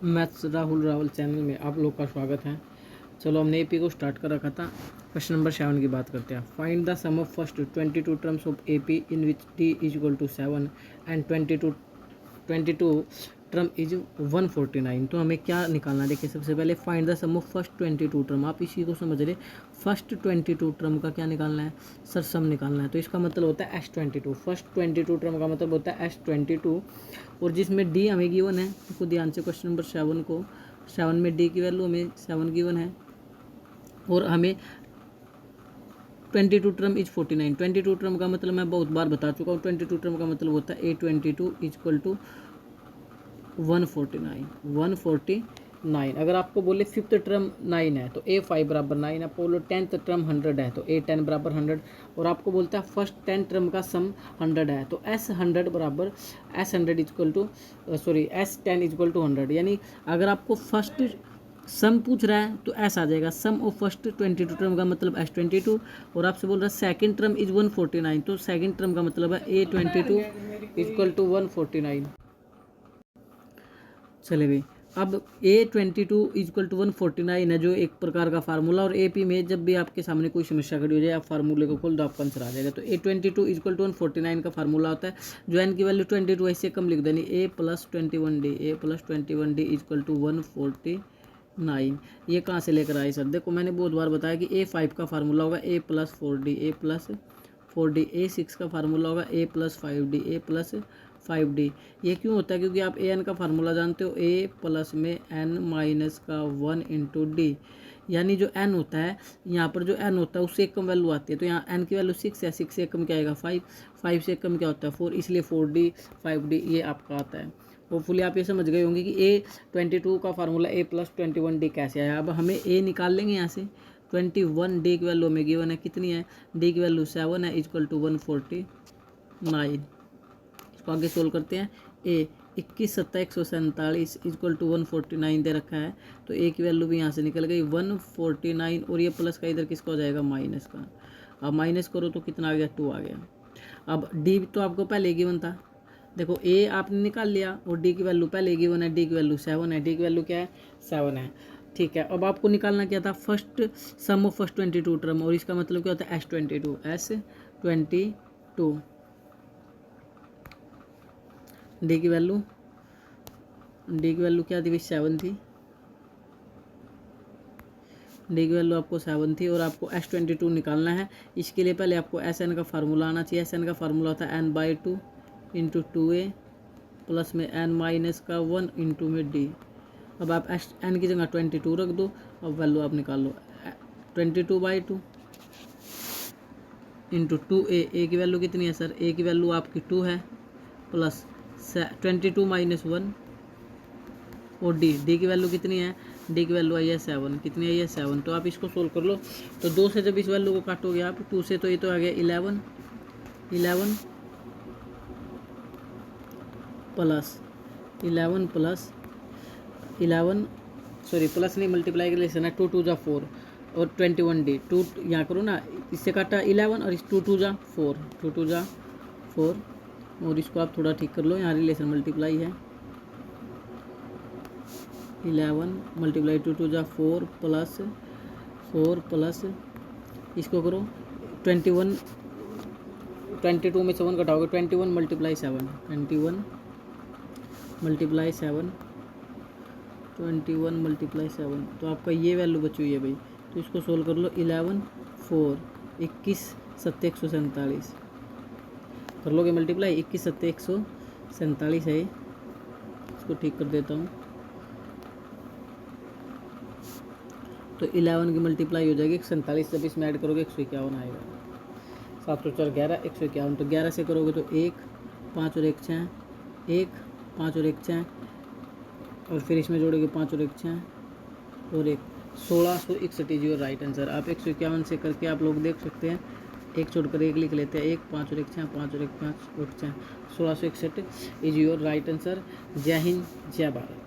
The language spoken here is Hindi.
मैथ्स राहुल रावल चैनल में आप लोग का स्वागत है। चलो हमने एपी को स्टार्ट कर रखा था। क्वेश्चन नंबर 7 की बात करते हैं। Find the sum of first 22 terms of AP in which d is equal to 7 and 22 term is 149। तो हमें क्या निकालना है? देखिए सबसे पहले find the sum of first 22 term. आप इसी को समझ रहे, फर्स्ट 22 टर्म का क्या निकालना है सर? सम निकालना है। तो इसका मतलब होता है S22। फर्स्ट 22 टर्म का मतलब होता है S22 और जिसमें डी हमें गिवन है। देखो ध्यान से क्वेश्चन नंबर 7 को, 7 में डी की वैल्यू हमें 7 गिवन है और हमें 22 टर्म इज 49। 22 टर्म का मतलब मैं बहुत बार बता चुका हूँ। 22 टर्म का मतलब होता है A22 इक्वल टू 149। अगर आपको बोले फिफ्थ टर्म 9 है तो A5 बराबर 9 है। बोलो 10th टर्म 100 है तो A10 बराबर 100। और आपको बोलता है फर्स्ट 10 टर्म का सम 100 है तो S100 बराबर S100 equal to S10 equal to 100। यानी अगर आपको फर्स्ट सम पूछ रहा है तो S आ जाएगा। सम ऑफ फर्स्ट 22 टर्म का मतलब S22 और आपसे बोल रहा है सेकंड टर्म इज 149 तो सेकंड टर्म का मतलब है A22 इक्वल टू 149। चले भाई, अब A22 इक्वल टू 149 है जो एक प्रकार का फार्मूला। और AP में जब भी आपके सामने कोई समस्या खड़ी हो जाए आप फार्मूले को खोल दो, आपका आंसर आ जाएगा। तो A22 इक्वल टू 149 का फार्मूला होता है जो n की वैल्यू 22 ऐसे कम लिख देनी A+21D इक्वल टू 149। ये कहाँ से लेकर आए सर? देखो मैंने बहुत बार बताया कि A5 का फार्मूला होगा A+4D, A6 का फार्मूला होगा A+5D। ये क्यों होता है? क्योंकि आप an का फार्मूला जानते हो, a प्लस में n माइनस का 1 इंटू डी। यानी जो n होता है यहाँ पर, जो n होता है उससे एक कम वैल्यू आती है। तो यहाँ n की वैल्यू 6 है, 6 से कम क्या आएगा 5, 5 से कम क्या होता है 4, इसलिए 4D 5D ये आपका आता है। होपफुली आप ये समझ गए होंगे कि A22 का फार्मूला A+21D कैसे आया। अब हमें a निकाल लेंगे यहाँ से। 21 डी की वैल्यू में गिवन है, कितनी है? डी की वैल्यू 7 है इक्वल टू 149। इसको आगे सोल्व करते हैं। ए 21 7 147 इक्वल टू 149 दे रखा है तो ए की वैल्यू भी यहाँ से निकल गई 149 और ये प्लस का इधर किसका हो जाएगा? माइनस का। अब माइनस करो तो कितना आ गया? 2 आ गया। अब डी तो आपको पहले गिवन था, देखो ए आपने निकाल लिया और डी की वैल्यू पहले गिवन है, डी की वैल्यू 7 है। डी की वैल्यू क्या है? 7 है। ठीक है, अब आपको निकालना क्या था? First sum of first 22 term और इसका मतलब क्या होता है? S22। डी की वैल्यू क्या थी? 7 थी। डी की वैल्यू आपको 7 थी और आपको S22 निकालना है। इसके लिए पहले आपको SN का फार्मूला आना चाहिए। SN का फार्मूला होता है n/2 इंटू 2a प्लस में n माइनस का 1 इंटू में डी। अब आप n की जगह 22 रख दो, अब वैल्यू आप निकाल लो। 22/2 इंटू 2a। ए की वैल्यू कितनी है सर? ए की वैल्यू आपकी 2 है प्लस 22 माइनस 1 और डी की वैल्यू कितनी है? डी की वैल्यू आई है 7। कितनी आई है? 7। तो आप इसको सोल्व कर लो। तो 2 से जब इस वैल्यू को काटोगे आप 2 से तो ये तो आ गया 11 प्लस नहीं, मल्टीप्लाई के रिलेशन है। 2 2 जा 4 और 21D 2 यहाँ करो ना, इससे काटा 11 और इस 2 2 जा 4, 2 2 जा 4 और इसको आप थोड़ा ठीक कर लो, यहाँ रिलेशन मल्टीप्लाई है। 11 मल्टीप्लाई 2 2 जा 4 प्लस इसको करो 21, 22 में 7 घटाओगे 21 मल्टीप्लाई 7, 21 मल्टीप्लाई 7 तो आपका ये वैल्यू बची हुई है भाई। तो इसको सोल्व कर लो। 11 4 21 7 147 कर लोगे मल्टीप्लाई। 21 7 147 है। इसको ठीक कर देता हूँ। तो 11 की मल्टीप्लाई हो जाएगी 147, जब इसमें ऐड करोगे 151 आएगा। 7 4 11 151। तो 11 से करोगे तो 1 5 और 1 6, 1 5 और 1 6 और फिर इसमें जोड़ोगे 5 और 1 6 और 1 1661 इज योर राइट आंसर। आप 151 से करके आप लोग देख सकते हैं। एक छोड़कर एक लिख लेते हैं। 1 5 और 1 6, 5 और 1 5 और 6, 1661 इज योर राइट आंसर। जय हिंद, जय भारत।